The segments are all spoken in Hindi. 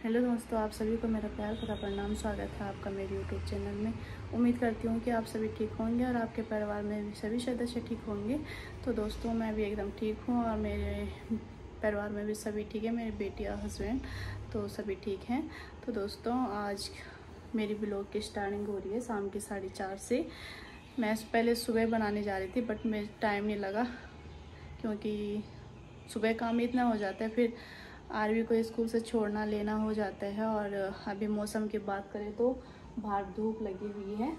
हेलो दोस्तों, आप सभी को मेरा प्यार भरा प्रणाम। स्वागत है आपका मेरे यूट्यूब चैनल में। उम्मीद करती हूँ कि आप सभी ठीक होंगे और आपके परिवार में भी सभी सदस्य ठीक होंगे। तो दोस्तों, मैं भी एकदम ठीक हूँ और मेरे परिवार में भी सभी ठीक है। मेरी बेटी और हस्बैंड तो सभी ठीक हैं। तो दोस्तों, आज मेरी ब्लॉग की स्टार्टिंग हो रही है शाम के 4:30 से। मैं पहले सुबह बनाने जा रही थी बट मेरे टाइम नहीं लगा, क्योंकि सुबह काम इतना हो जाता है, फिर आरवी को स्कूल से छोड़ना लेना हो जाता है। और अभी मौसम की बात करें तो बाहर धूप लगी हुई है,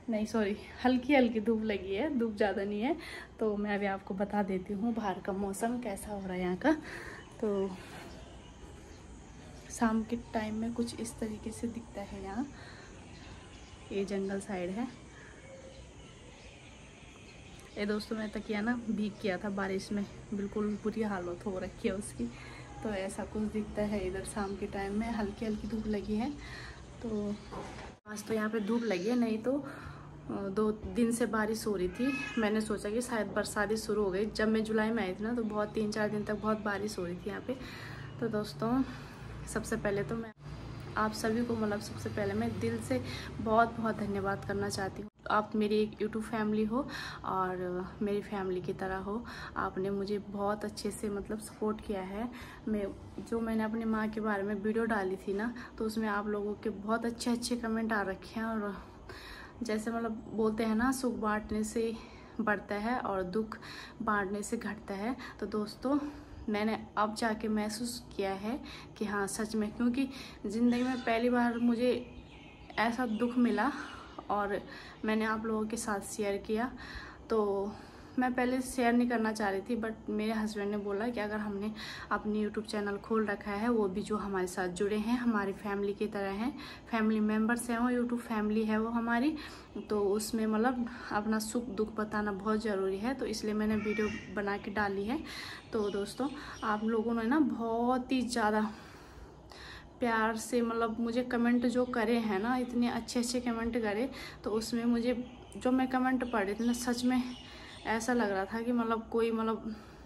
नहीं सॉरी, हल्की हल्की धूप लगी है, धूप ज़्यादा नहीं है। तो मैं अभी आपको बता देती हूँ बाहर का मौसम कैसा हो रहा है यहाँ का। तो शाम के टाइम में कुछ इस तरीके से दिखता है यहाँ। ये जंगल साइड है। ये दोस्तों, मैं तकिया ना भीग किया था बारिश में, बिल्कुल बुरी हालत हो रखी है उसकी। तो ऐसा कुछ दिखता है इधर शाम के टाइम में। हल्की हल्की धूप लगी है। तो आज तो यहाँ पे धूप लगी है, नहीं तो 2 दिन से बारिश हो रही थी। मैंने सोचा कि शायद बरसात ही शुरू हो गई। जब मैं जुलाई में आई थी ना, तो बहुत 3-4 दिन तक बहुत बारिश हो रही थी यहाँ पे। तो दोस्तों, सबसे पहले तो मैं आप सभी को सबसे पहले मैं दिल से बहुत बहुत धन्यवाद करना चाहती हूँ। आप मेरी एक यूट्यूब फैमिली हो और मेरी फैमिली की तरह हो। आपने मुझे बहुत अच्छे से सपोर्ट किया है। मैंने अपनी माँ के बारे में वीडियो डाली थी ना, तो उसमें आप लोगों के बहुत अच्छे अच्छे कमेंट आ रखे हैं। और जैसे बोलते हैं ना, सुख बांटने से बढ़ता है और दुख बांटने से घटता है। तो दोस्तों, मैंने अब जाके महसूस किया है कि हाँ, सच में, क्योंकि ज़िंदगी में पहली बार मुझे ऐसा दुख मिला और मैंने आप लोगों के साथ शेयर किया। तो मैं पहले शेयर नहीं करना चाह रही थी, बट मेरे हस्बैंड ने बोला कि अगर हमने अपनी यूट्यूब चैनल खोल रखा है, वो भी जो हमारे साथ जुड़े हैं, हमारी फैमिली की तरह हैं, फैमिली मेम्बर्स हैं, वो यूट्यूब फैमिली है वो हमारी, तो उसमें अपना सुख दुख बताना बहुत ज़रूरी है। तो इसलिए मैंने वीडियो बना के डाली है। तो दोस्तों, आप लोगों ने ना बहुत ही ज़्यादा प्यार से मुझे कमेंट जो करे हैं ना, इतने अच्छे अच्छे कमेंट करे। तो उसमें मुझे जो मैं कमेंट पढ़ रही थी ना, सच में ऐसा लग रहा था कि कोई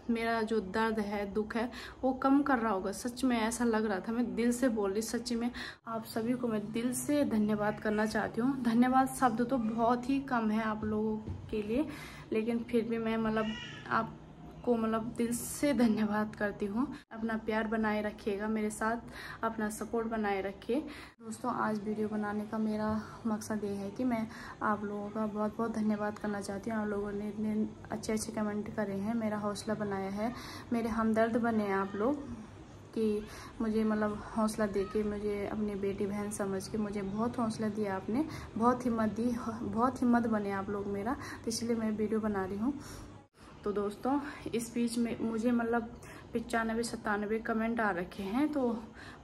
मेरा जो दर्द है, दुख है, वो कम कर रहा होगा। सच में ऐसा लग रहा था। मैं दिल से बोल रही, सच्ची में आप सभी को मैं दिल से धन्यवाद करना चाहती हूँ। धन्यवाद शब्द तो बहुत ही कम है आप लोगों के लिए, लेकिन फिर भी मैं आपको दिल से धन्यवाद करती हूँ। अपना प्यार बनाए रखिएगा मेरे साथ, अपना सपोर्ट बनाए रखिए। दोस्तों, आज वीडियो बनाने का मेरा मकसद ये है कि मैं आप लोगों का बहुत बहुत धन्यवाद करना चाहती हूँ। आप लोगों ने इतने अच्छे अच्छे कमेंट करे हैं, मेरा हौसला बनाया है, मेरे हमदर्द बने हैं आप लोग, कि मुझे हौसला देके, मुझे अपनी बेटी बहन समझ के मुझे बहुत हौसला दिया आपने, बहुत हिम्मत दी, बहुत हिम्मत बने आप लोग मेरा। तो इसलिए मैं वीडियो बना रही हूँ। तो दोस्तों, इस बीच में मुझे 95-97 कमेंट आ रखे हैं, तो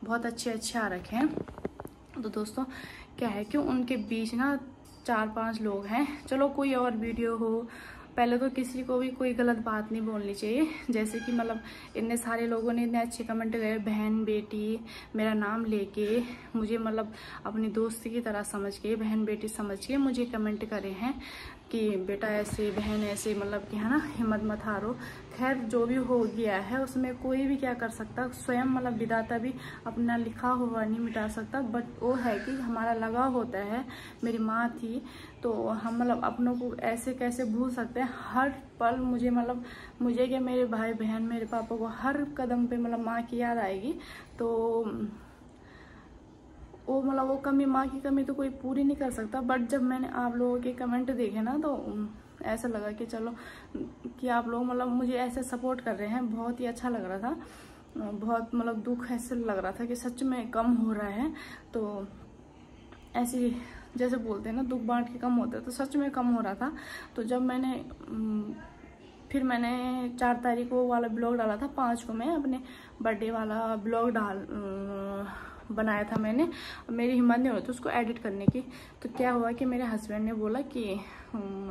बहुत अच्छे अच्छे आ रखे हैं। तो दोस्तों, क्या है कि उनके बीच ना 4-5 लोग हैं, चलो कोई और वीडियो हो, पहले तो किसी को भी कोई गलत बात नहीं बोलनी चाहिए। जैसे कि इतने सारे लोगों ने इतने अच्छे कमेंट करे, बहन बेटी मेरा नाम लेके मुझे अपनी दोस्ती की तरह समझ के, बहन बेटी समझ के मुझे कमेंट करे हैं कि बेटा ऐसे, बहन ऐसे, कि है ना, हिम्मत मत हारो। खैर, जो भी हो गया है उसमें कोई भी क्या कर सकता, स्वयं विधाता भी अपना लिखा हुआ नहीं मिटा सकता। बट वो है कि हमारा लगाव होता है। मेरी माँ थी, तो हम अपनों को ऐसे कैसे भूल सकते हैं। हर पल मुझे क्या, मेरे भाई बहन, मेरे पापा को हर कदम पे माँ की याद आएगी। तो वो वो कमी, माँ की कमी तो कोई पूरी नहीं कर सकता। बट जब मैंने आप लोगों के कमेंट देखे ना, तो ऐसा लगा कि चलो, कि आप लोग मुझे ऐसे सपोर्ट कर रहे हैं, बहुत ही अच्छा लग रहा था। बहुत दुख ऐसे लग रहा था कि सच में कम हो रहा है। तो ऐसे जैसे बोलते हैं ना, दुख बांट के कम होता है, तो सच में कम हो रहा था। तो जब फिर मैंने 4 तारीख को वाला ब्लॉग डाला था, 5 को मैं अपने बर्थडे वाला ब्लॉग बनाया था मैंने। मेरी हिम्मत नहीं हो रही थी उसको एडिट करने की। तो क्या हुआ कि मेरे हस्बैंड ने बोला कि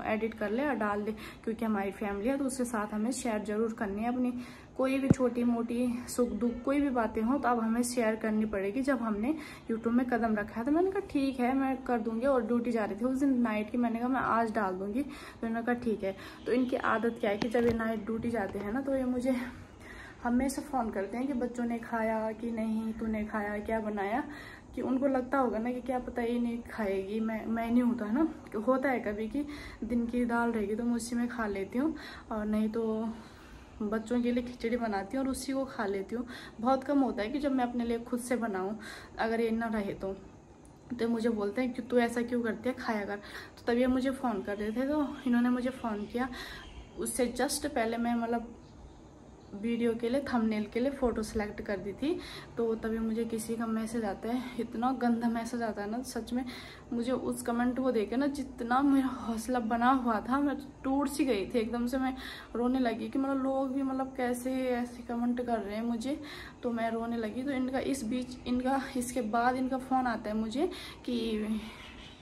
एडिट कर ले और डाल दे, क्योंकि हमारी फैमिली है, तो उसके साथ हमें शेयर जरूर करनी है। अपनी कोई भी छोटी मोटी सुख दुख कोई भी बातें हों, तो अब हमें शेयर करनी पड़ेगी। जब हमने यूट्यूब में कदम रखा है, तो मैंने कहा ठीक है, मैं कर दूंगी। और ड्यूटी जा रही थी उस दिन नाइट की, मैंने कहा मैं आज डाल दूंगी। तो इन्होंने कहा ठीक है। तो इनकी आदत क्या है कि जब ये नाइट ड्यूटी जाते हैं ना, तो ये मुझे हमेशा फ़ोन करते हैं कि बच्चों ने खाया कि नहीं, तूने खाया, क्या बनाया, कि उनको लगता होगा ना कि क्या पता ये नहीं खाएगी, मैं नहीं होता है ना, होता है कभी कि दिन की दाल रहेगी तो मैं उसी में खा लेती हूँ, और नहीं तो बच्चों के लिए खिचड़ी बनाती हूँ और उसी को खा लेती हूँ। बहुत कम होता है कि जब मैं अपने लिए खुद से बनाऊँ, अगर ये ना रहे तो मुझे बोलते हैं कि तू ऐसा क्यों करती है, खाया कर। तो तभी ये मुझे फ़ोन कर रहे थे, तो इन्होंने मुझे फ़ोन किया। उससे जस्ट पहले मैं मतलब वीडियो के लिए, थंबनेल के लिए फ़ोटो सेलेक्ट कर दी थी, तो तभी मुझे किसी का मैसेज आता है, इतना गंदा मैसेज आता है ना सच में। मुझे उस कमेंट को देखे ना, जितना मेरा हौसला बना हुआ था, मैं टूट सी गई थी एकदम से। मैं रोने लगी कि मतलब लोग भी मतलब कैसे ऐसे कमेंट कर रहे हैं मुझे, तो मैं रोने लगी। तो इनका इस बीच इसके बाद इनका फ़ोन आता है मुझे कि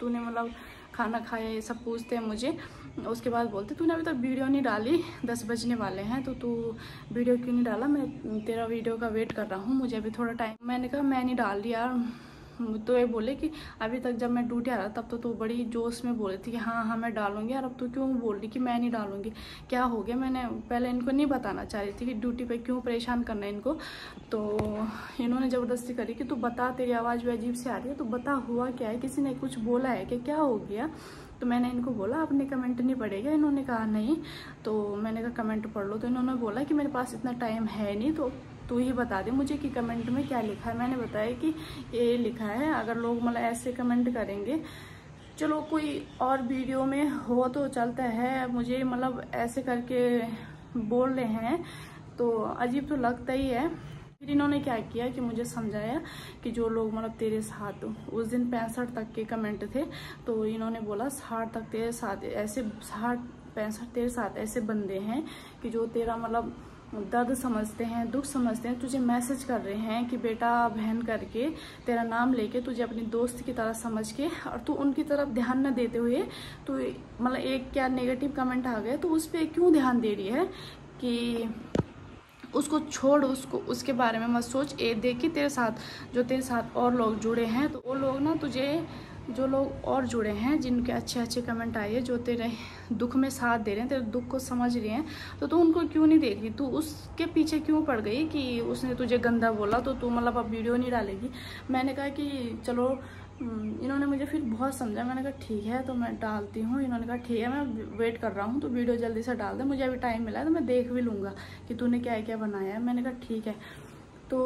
तूने मतलब खाना खाया, ये सब पूछते हैं मुझे। उसके बाद बोलते तूने अभी तक वीडियो नहीं डाली, 10 बजने वाले हैं, तो तू वीडियो क्यों नहीं डाला, मैं तेरा वीडियो का वेट कर रहा हूँ, मुझे अभी थोड़ा टाइम। मैंने कहा मैं नहीं डाल रही यार। तो ये बोले कि अभी तक जब मैं ड्यूटी आ रहा तब तो तू बड़ी जोश में बोल रही थी कि हाँ हाँ मैं डालूंगी, और अब तू क्यों बोल रही कि मैं नहीं डालूंगी, क्या हो गया। मैंने पहले इनको नहीं बताना चाह रही थी कि ड्यूटी पे क्यों परेशान करना है इनको, तो इन्होंने ज़बरदस्ती करी कि तू बता, तेरी आवाज़ भी अजीब से आ रही है, तो बता हुआ क्या है, किसी ने कुछ बोला है कि क्या हो गया। तो मैंने इनको बोला आपने कमेंट नहीं पढ़ेगा, इन्होंने कहा नहीं। तो मैंने कहा कमेंट पढ़ लो, तो इन्होंने बोला कि मेरे पास इतना टाइम है नहीं, तो तू ही बता दे मुझे कि कमेंट में क्या लिखा है। मैंने बताया कि ये लिखा है, अगर लोग मतलब ऐसे कमेंट करेंगे, चलो कोई और वीडियो में हो तो चलता है, मुझे मतलब ऐसे करके बोल रहे हैं तो अजीब तो लगता ही है। फिर इन्होंने क्या किया कि मुझे समझाया कि जो लोग मतलब तेरे साथ, उस दिन 65 तक के कमेंट थे, तो इन्होंने बोला 60 तक तेरे साथ ऐसे, 60-65 तेरे साथ ऐसे बंदे हैं कि जो तेरा मतलब दर्द समझते हैं, दुख समझते हैं, तुझे मैसेज कर रहे हैं कि बेटा बहन करके, तेरा नाम लेके, तुझे अपनी दोस्त की तरह समझ के, और तू उनकी तरफ ध्यान न देते हुए, तो मतलब एक क्या नेगेटिव कमेंट आ गए तो उस पर क्यों ध्यान दे रही है कि उसको छोड़, उसको उसके बारे में मत सोच। ये देखी तेरे साथ, जो तेरे साथ और लोग जुड़े हैं, तो वो लोग ना तुझे, जो लोग और जुड़े हैं जिनके अच्छे अच्छे कमेंट आए, जो तेरे दुख में साथ दे रहे हैं, तेरे दुख को समझ रहे हैं, तो तू उनको क्यों नहीं देख रही, तू उसके पीछे क्यों पड़ गई कि उसने तुझे गंदा बोला तो तू मतलब अब वीडियो नहीं डालेगी। मैंने कहा कि चलो, इन्होंने मुझे फिर बहुत समझा। मैंने कहा ठीक है तो मैं डालती हूँ। इन्होंने कहा ठीक है मैं वेट कर रहा हूँ, तो वीडियो जल्दी से डाल दे, मुझे अभी टाइम मिला है तो मैं देख भी लूँगा कि तूने क्या क्या बनाया है। मैंने कहा ठीक है। तो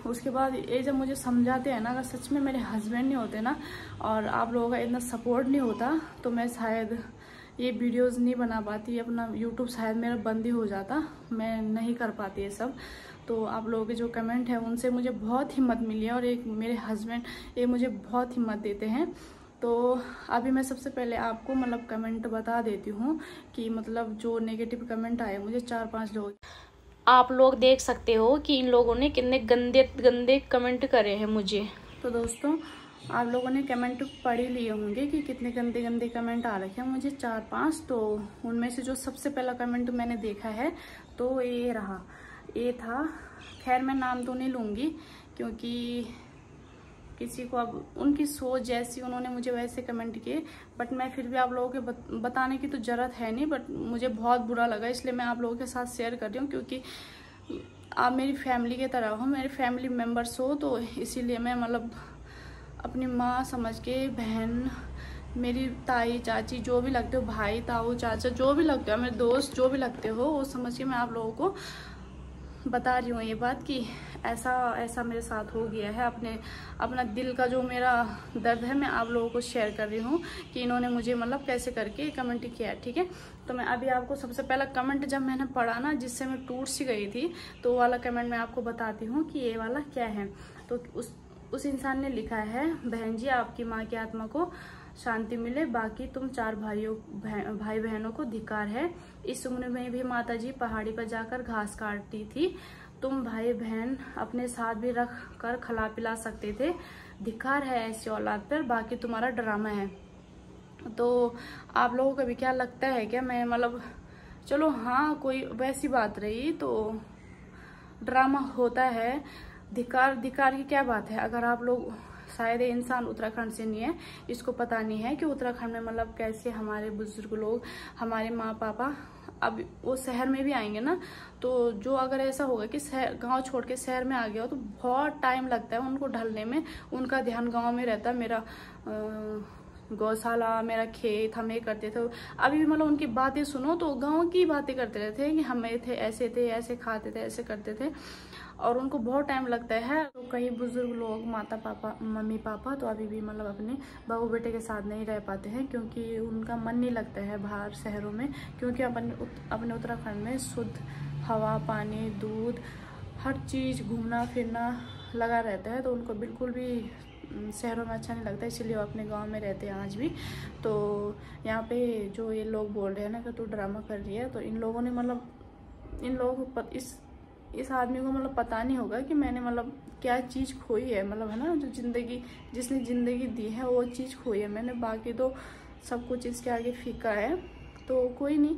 उसके बाद ये जब मुझे समझाते हैं ना, अगर सच में मेरे हस्बैंड नहीं होते ना और आप लोगों का इतना सपोर्ट नहीं होता, तो मैं शायद ये वीडियोस नहीं बना पाती, अपना यूट्यूब शायद मेरा बंद ही हो जाता, मैं नहीं कर पाती ये सब। तो आप लोगों के जो कमेंट है उनसे मुझे बहुत हिम्मत मिली है, और एक मेरे हस्बैंड ये मुझे बहुत हिम्मत देते हैं। तो अभी मैं सबसे पहले आपको मतलब कमेंट बता देती हूँ कि मतलब जो नेगेटिव कमेंट आए मुझे 4-5 लोग, आप लोग देख सकते हो कि इन लोगों ने कितने गंदे गंदे कमेंट करे हैं मुझे। तो दोस्तों आप लोगों ने कमेंट पढ़ ही लिए होंगे कि कितने गंदे गंदे कमेंट आ रखे हैं मुझे 4-5। तो उनमें से जो सबसे पहला कमेंट मैंने देखा है तो ये रहा, ये था। खैर मैं नाम तो नहीं लूँगी क्योंकि किसी को अब उनकी सोच जैसी, उन्होंने मुझे वैसे कमेंट किए, बट मैं फिर भी आप लोगों के बताने की तो ज़रूरत है नहीं, बट मुझे बहुत बुरा लगा, इसलिए मैं आप लोगों के साथ शेयर कर रही हूँ। क्योंकि आप मेरी फैमिली की तरह हो, मेरे फैमिली मेम्बर्स हो, तो इसीलिए मैं मतलब अपनी माँ समझ के, बहन, मेरी ताई चाची जो भी लगते हो, भाई ताऊ चाचा जो भी लगते हो, मेरे दोस्त जो भी लगते हो, वो समझ के मैं आप लोगों को बता रही हूँ ये बात कि ऐसा ऐसा मेरे साथ हो गया है। अपना दिल का जो मेरा दर्द है मैं आप लोगों को शेयर कर रही हूँ कि इन्होंने मुझे मतलब कैसे करके कमेंट किया है। ठीक है, तो मैं अभी आपको सबसे पहला कमेंट जब मैंने पढ़ा ना, जिससे मैं टूट सी गई थी, तो वो वाला कमेंट मैं आपको बताती हूँ कि ये वाला क्या है। तो उस इंसान ने लिखा है, बहन जी आपकी माँ की आत्मा को शांति मिले, बाकी तुम 4 भाई बहनों को धिक्कार है। इस उम्र में भी माता जी पहाड़ी पर जाकर घास काटती थी, तुम भाई बहन अपने साथ भी रख कर खिला पिला सकते थे। धिक्कार है ऐसी औलाद पर, बाकी तुम्हारा ड्रामा है। तो आप लोगों को भी क्या लगता है क्या मैं मतलब, चलो हाँ कोई वैसी बात रही तो ड्रामा होता है, धिक्कार की क्या बात है। अगर आप लोग, शायद ये इंसान उत्तराखंड से नहीं है, इसको पता नहीं है कि उत्तराखंड में मतलब कैसे हमारे बुजुर्ग लोग, हमारे माँ पापा अब वो शहर में भी आएंगे ना, तो जो अगर ऐसा होगा कि शहर गांव छोड़ के शहर में आ गया हो तो बहुत टाइम लगता है उनको ढलने में। उनका ध्यान गांव में रहता है, मेरा गौशाला, मेरा खेत, हम ये करते थे। अभी भी मतलब उनकी बातें सुनो तो गांव की बातें करते रहते हैं कि हम थे, ऐसे खाते थे, ऐसे करते थे, और उनको बहुत टाइम लगता है। तो कई बुजुर्ग लोग, माता पापा, मम्मी पापा, तो अभी भी मतलब अपने बहू बेटे के साथ नहीं रह पाते हैं क्योंकि उनका मन नहीं लगता है बाहर शहरों में, क्योंकि अपने उत्तराखंड में शुद्ध हवा, पानी, दूध, हर चीज़, घूमना फिरना लगा रहता है। तो उनको बिल्कुल भी शहरों में अच्छा नहीं लगता, इसलिए वो अपने गांव में रहते हैं आज भी। तो यहाँ पे जो ये लोग बोल रहे हैं ना कि तू ड्रामा कर रही है, तो इन लोगों ने मतलब, इन लोगों को इस आदमी को मतलब पता नहीं होगा कि मैंने मतलब क्या चीज़ खोई है, मतलब है ना, जो जिंदगी, जिसने ज़िंदगी दी है वो चीज़ खोई है मैंने, बाकी तो सब कुछ इसके आगे फीका है। तो कोई नहीं,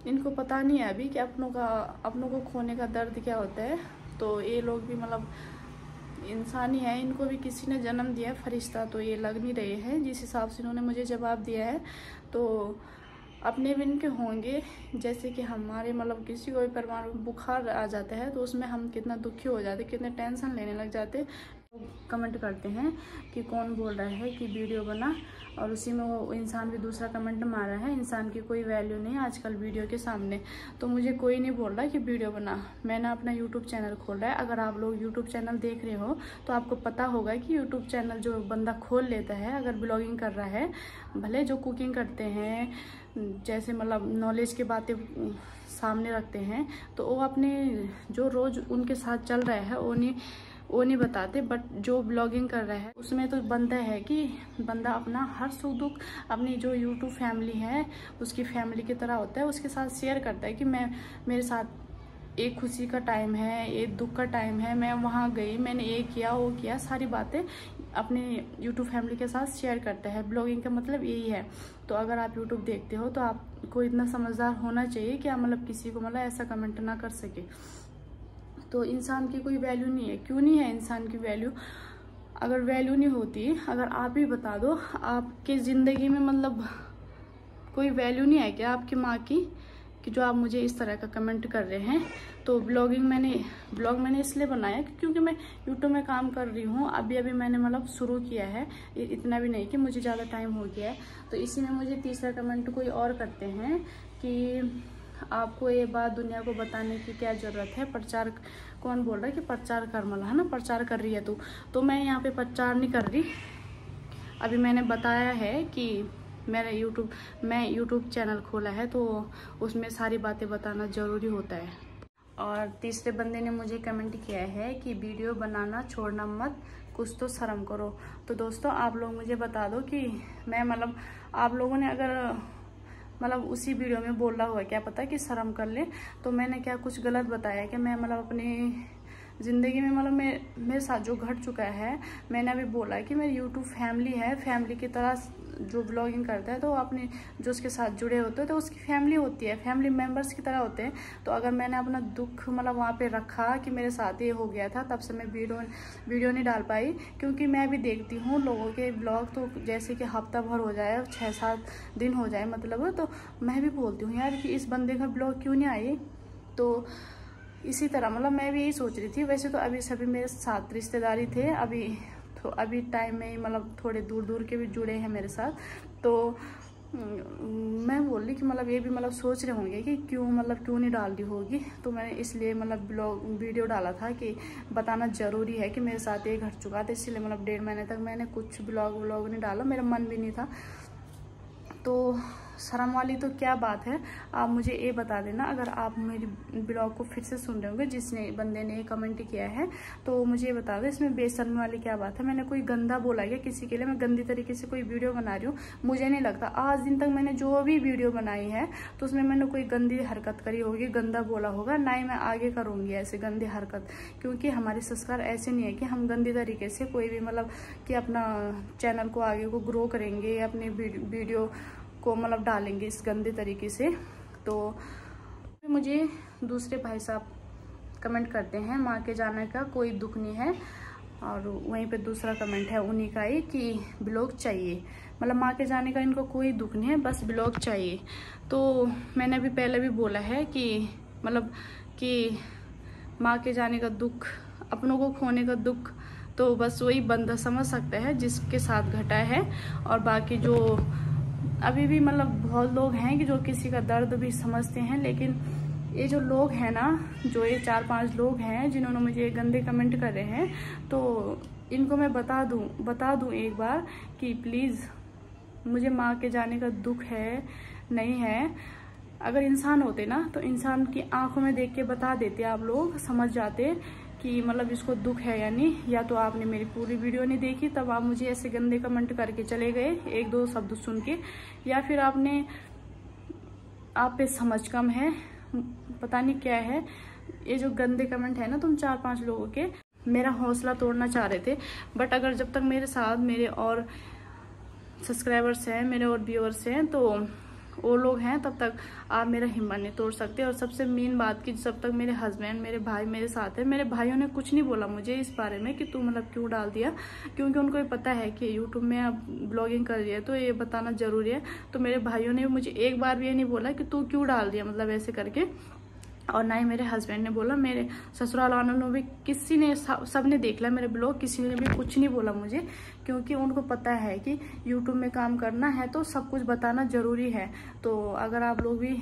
इनको पता नहीं है अभी कि अपनों को खोने का दर्द क्या होता है। तो ये लोग भी मतलब इंसान ही है, इनको भी किसी ने जन्म दिया है, फरिश्ता तो ये लग नहीं रहे हैं जिस हिसाब से इन्होंने मुझे जवाब दिया है। तो अपने भी इनके होंगे, जैसे कि हमारे मतलब किसी को भी परिवार में बुखार आ जाता है तो उसमें हम कितना दुखी हो जाते, कितने टेंशन लेने लग जाते। कमेंट करते हैं कि कौन बोल रहा है कि वीडियो बना, और उसी में वो इंसान भी दूसरा कमेंट मारा है, इंसान की कोई वैल्यू नहीं है आजकल वीडियो के सामने। तो मुझे कोई नहीं बोल रहा कि वीडियो बना, मैंने अपना यूट्यूब चैनल खोला है। अगर आप लोग यूट्यूब चैनल देख रहे हो तो आपको पता होगा कि यूट्यूब चैनल जो बंदा खोल लेता है, अगर ब्लॉगिंग कर रहा है, भले जो कुकिंग करते हैं, जैसे मतलब नॉलेज की बातें सामने रखते हैं, तो वो अपने जो रोज़ उनके साथ चल रहा है वो नहीं बताते। बट जो ब्लॉगिंग कर रहा है उसमें तो बनता है कि बंदा अपना हर सुख दुख अपनी जो यूट्यूब फैमिली है उसकी फैमिली की तरह होता है, उसके साथ शेयर करता है कि मेरे साथ एक खुशी का टाइम है, एक दुख का टाइम है, मैं वहाँ गई, मैंने ये किया, वो किया, सारी बातें अपने यूट्यूब फैमिली के साथ शेयर करता है। ब्लॉगिंग का मतलब यही है। तो अगर आप यूट्यूब देखते हो तो आपको इतना समझदार होना चाहिए कि आप मतलब किसी को मतलब ऐसा कमेंट ना कर सके। तो इंसान की कोई वैल्यू नहीं है। क्यों नहीं है इंसान की वैल्यू? अगर वैल्यू नहीं होती, अगर आप ही बता दो, आपके ज़िंदगी में मतलब कोई वैल्यू नहीं है क्या आपकी माँ की, कि जो आप मुझे इस तरह का कमेंट कर रहे हैं। तो ब्लॉग मैंने इसलिए बनाया क्योंकि मैं यूट्यूब में काम कर रही हूँ, अभी मैंने मतलब शुरू किया है, इतना भी नहीं कि मुझे ज़्यादा टाइम हो गया है। तो इसी में मुझे तीसरा कमेंट कोई और करते हैं कि आपको ये बात दुनिया को बताने की क्या ज़रूरत है, प्रचार, कौन बोल रहा है कि प्रचार कर, मला है ना, प्रचार कर रही है तू। तो मैं यहाँ पे प्रचार नहीं कर रही, अभी मैंने बताया है कि मैं यूट्यूब चैनल खोला है तो उसमें सारी बातें बताना ज़रूरी होता है। और तीसरे बंदे ने मुझे कमेंट किया है कि वीडियो बनाना छोड़ना मत, कुछ तो शर्म करो। तो दोस्तों आप लोग मुझे बता दो कि मैं मतलब आप लोगों ने अगर मतलब उसी वीडियो में बोल रहा हुआ, क्या पता कि शर्म कर ले, तो मैंने क्या कुछ गलत बताया कि मैं मतलब अपनी ज़िंदगी में मतलब मेरे साथ जो घट चुका है, मैंने अभी बोला कि मेरी यूट्यूब फैमिली है, फैमिली की तरह जो ब्लॉगिंग करता है तो अपने जो उसके साथ जुड़े होते हैं तो उसकी फैमिली होती है, फैमिली मेम्बर्स की तरह होते हैं। तो अगर मैंने अपना दुख मतलब वहाँ पे रखा कि मेरे साथ ये हो गया था, तब से मैं वीडियो नहीं डाल पाई, क्योंकि मैं भी देखती हूँ लोगों के ब्लॉग, तो जैसे कि हफ्ता भर हो जाए, 6-7 दिन हो जाए मतलब, तो मैं भी बोलती हूँ यार कि इस बंदे का ब्लॉग क्यों नहीं आई। तो इसी तरह मतलब मैं भी यही सोच रही थी। वैसे तो अभी सभी मेरे साथ रिश्तेदारी थे, अभी टाइम में ही मतलब थोड़े दूर के भी जुड़े हैं मेरे साथ। तो मैं बोल रही कि मतलब ये भी मतलब सोच रहे होंगे कि क्यों नहीं डाल रही होगी। तो मैंने इसलिए मतलब वीडियो डाला था कि बताना ज़रूरी है कि मेरे साथ ये घट चुका था, इसलिए मतलब 1.5 महीने तक मैंने कुछ ब्लॉग नहीं डाला, मेरा मन भी नहीं था। तो शर्म वाली तो क्या बात है, आप मुझे ये बता देना अगर आप मेरी ब्लॉग को फिर से सुन रहे होंगे, जिसने बंदे ने कमेंट किया है, तो मुझे ये बता दो इसमें बेशर्मी वाली क्या बात है। मैंने कोई गंदा बोला क्या किसी के लिए? मैं गंदी तरीके से कोई वीडियो बना रही हूँ? मुझे नहीं लगता आज दिन तक मैंने जो भी वीडियो बनाई है तो उसमें मैंने कोई गंदी हरकत करी होगी, गंदा बोला होगा, ना ही मैं आगे करूँगी ऐसे गंदी हरकत, क्योंकि हमारे संस्कार ऐसे नहीं है कि हम गंदी तरीके से कोई भी मतलब कि अपना चैनल को आगे को ग्रो करेंगे, अपने वीडियो को मतलब डालेंगे इस गंदे तरीके से। तो मुझे दूसरे भाई साहब कमेंट करते हैं, माँ के जाने का कोई दुख नहीं है, और वहीं पे दूसरा कमेंट है उन्हीं का ही कि ब्लॉग चाहिए, मतलब माँ के जाने का इनको कोई दुख नहीं है, बस ब्लॉग चाहिए। तो मैंने भी पहले भी बोला है कि मतलब कि माँ के जाने का दुख, अपनों को खोने का दुख तो बस वही बंदा समझ सकता है जिसके साथ घटा है। और बाकी जो अभी भी मतलब बहुत लोग हैं कि जो किसी का दर्द भी समझते हैं, लेकिन ये जो लोग हैं ना, जो ये 4-5 लोग हैं जिन्होंने मुझे गंदे कमेंट करे हैं, तो इनको मैं बता दूं एक बार कि प्लीज़, मुझे माँ के जाने का दुख है नहीं है। अगर इंसान होते ना तो इंसान की आंखों में देख के बता देते, आप लोग समझ जाते कि मतलब इसको दुख है या नहीं। या तो आपने मेरी पूरी वीडियो नहीं देखी, तब आप मुझे ऐसे गंदे कमेंट करके चले गए 1-2 शब्द सुन के, या फिर आप पे समझ कम है, पता नहीं क्या है। ये जो गंदे कमेंट है ना तुम 4-5 लोगों के, मेरा हौसला तोड़ना चाह रहे थे। बट अगर जब तक मेरे साथ मेरे और सब्सक्राइबर्स हैं, मेरे और व्यूअर्स हैं, तो वो लोग हैं, तब तक आप मेरा हिम्मत नहीं तोड़ सकते। और सबसे मेन बात कि जब तक मेरे हस्बैंड, मेरे भाई मेरे साथ है, मेरे भाइयों ने कुछ नहीं बोला मुझे इस बारे में कि तू मतलब क्यों डाल दिया, क्योंकि उनको ये पता है कि यूट्यूब में अब ब्लॉगिंग कर रही है तो ये बताना जरूरी है। तो मेरे भाइयों ने मुझे एक बार भी ये नहीं बोला कि तू क्यों डाल दिया, मतलब ऐसे करके। और ना ही मेरे हस्बैंड ने बोला, मेरे ससुराल वालों ने भी, किसी ने, सब ने देख लिया मेरे ब्लॉग, किसी ने भी कुछ नहीं बोला मुझे, क्योंकि उनको पता है कि यूट्यूब में काम करना है तो सब कुछ बताना ज़रूरी है। तो अगर आप लोग भी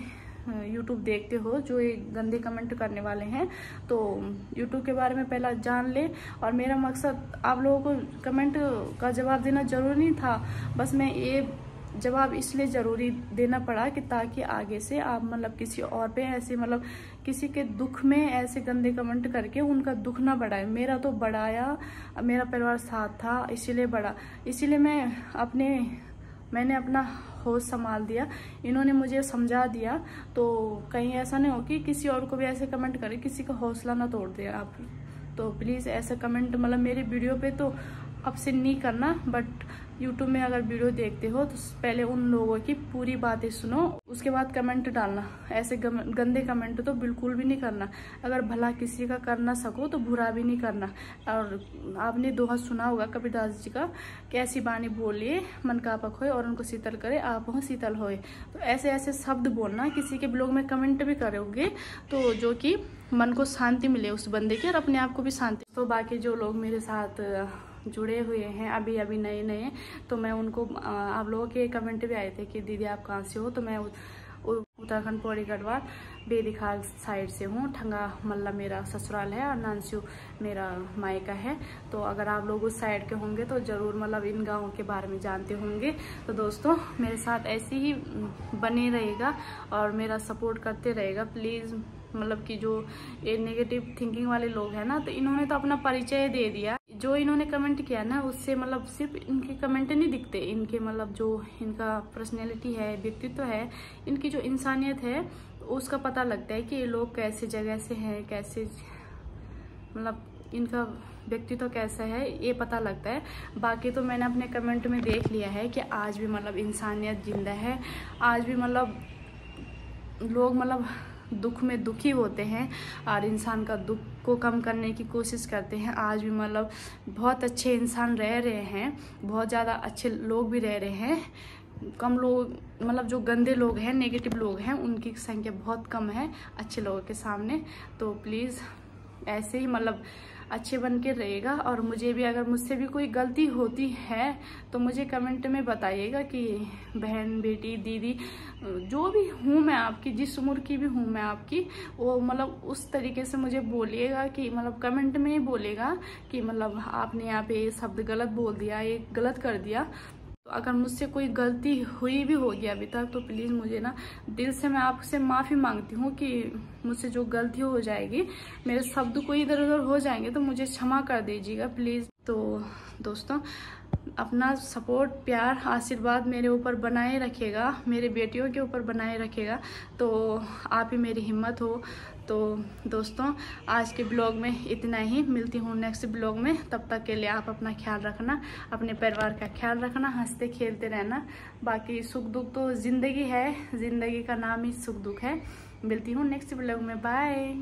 यूट्यूब देखते हो जो ये गंदे कमेंट करने वाले हैं, तो यूट्यूब के बारे में पहला जान ले। और मेरा मकसद आप लोगों को कमेंट का जवाब देना ज़रूरी नहीं था, बस मैं ये जवाब इसलिए ज़रूरी देना पड़ा कि ताकि आगे से आप मतलब किसी और पे ऐसे, मतलब किसी के दुख में ऐसे गंदे कमेंट करके उनका दुख ना बढ़ाए। मेरा तो बढ़ाया, मेरा परिवार साथ था, इसीलिए बढ़ा, इसीलिए मैंने अपना होश संभाल दिया, इन्होंने मुझे समझा दिया। तो कहीं ऐसा नहीं हो कि किसी और को भी ऐसे कमेंट करे, किसी का हौसला ना तोड़ दे आप। तो प्लीज़ ऐसा कमेंट मतलब मेरी वीडियो पे तो अब से नहीं करना, बट यूट्यूब में अगर वीडियो देखते हो तो पहले उन लोगों की पूरी बातें सुनो, उसके बाद कमेंट डालना। ऐसे गंदे कमेंट तो बिल्कुल भी नहीं करना। अगर भला किसी का कर ना सको तो बुरा भी नहीं करना। और आपने दोहा सुना होगा कबीरदास जी का, कैसी बानी बोलिए मन का आपक होए और उनको शीतल करे आप हो शीतल होए। तो ऐसे ऐसे शब्द बोलना, किसी के ब्लॉग में कमेंट भी करोगे तो जो कि मन को शांति मिले उस बंदे की, और अपने आप को भी शांति। तो बाकी जो लोग मेरे साथ जुड़े हुए हैं अभी नए, तो मैं उनको, आप लोगों के कमेंट भी आए थे कि दीदी आप कहाँ से हो, तो मैं उत्तराखंड पौड़ी गढ़वाल बेदिखाल साइड से हूँ। ठंगा मल्ला मेरा ससुराल है और नानस्यू मेरा मायका है। तो अगर आप लोग उस साइड के होंगे तो ज़रूर मतलब इन गाँव के बारे में जानते होंगे। तो दोस्तों मेरे साथ ऐसे ही बने रहेगा और मेरा सपोर्ट करते रहेगा प्लीज़। मतलब कि जो ये नेगेटिव थिंकिंग वाले लोग हैं ना, तो इन्होंने तो अपना परिचय दे दिया। जो इन्होंने कमेंट किया ना, उससे मतलब सिर्फ इनके कमेंट नहीं दिखते, इनके मतलब जो इनका पर्सनैलिटी है, व्यक्तित्व है, इनकी जो इंसानियत है, उसका पता लगता है कि ये लोग कैसे जगह से हैं, कैसे मतलब इनका व्यक्तित्व कैसा है, ये पता लगता है। बाकी तो मैंने अपने कमेंट में देख लिया है कि आज भी मतलब इंसानियत जिंदा है, आज भी मतलब लोग मतलब दुख में दुखी होते हैं और इंसान का दुख को कम करने की कोशिश करते हैं। आज भी मतलब बहुत अच्छे इंसान रह रहे हैं, बहुत ज़्यादा अच्छे लोग भी रह रहे हैं। कम लोग मतलब जो गंदे लोग हैं, नेगेटिव लोग हैं, उनकी संख्या बहुत कम है अच्छे लोगों के सामने। तो प्लीज़ ऐसे ही मतलब अच्छे बन के रहेगा। और मुझे भी, अगर मुझसे भी कोई गलती होती है तो मुझे कमेंट में बताइएगा कि बहन, बेटी, दीदी, जो भी हूँ मैं आपकी, जिस उम्र की भी हूँ मैं आपकी, वो मतलब उस तरीके से मुझे बोलिएगा कि मतलब कमेंट में ही बोलेगा कि मतलब आपने यहाँ पे ये शब्द गलत बोल दिया, ये गलत कर दिया। तो अगर मुझसे कोई गलती हुई भी होगी अभी तक तो प्लीज़ मुझे ना दिल से मैं आपसे माफ़ी मांगती हूँ कि मुझसे जो गलती हो जाएगी, मेरे शब्द कोई इधर उधर हो जाएंगे तो मुझे क्षमा कर दीजिएगा प्लीज़। तो दोस्तों अपना सपोर्ट, प्यार, आशीर्वाद मेरे ऊपर बनाए रखिएगा, मेरे बेटियों के ऊपर बनाए रखिएगा, तो आप ही मेरी हिम्मत हो। तो दोस्तों आज के ब्लॉग में इतना ही, मिलती हूँ नेक्स्ट ब्लॉग में। तब तक के लिए आप अपना ख्याल रखना, अपने परिवार का ख्याल रखना, हंसते खेलते रहना। बाकी सुख दुख तो ज़िंदगी है, ज़िंदगी का नाम ही सुख दुख है। मिलती हूँ नेक्स्ट ब्लॉग में, बाय।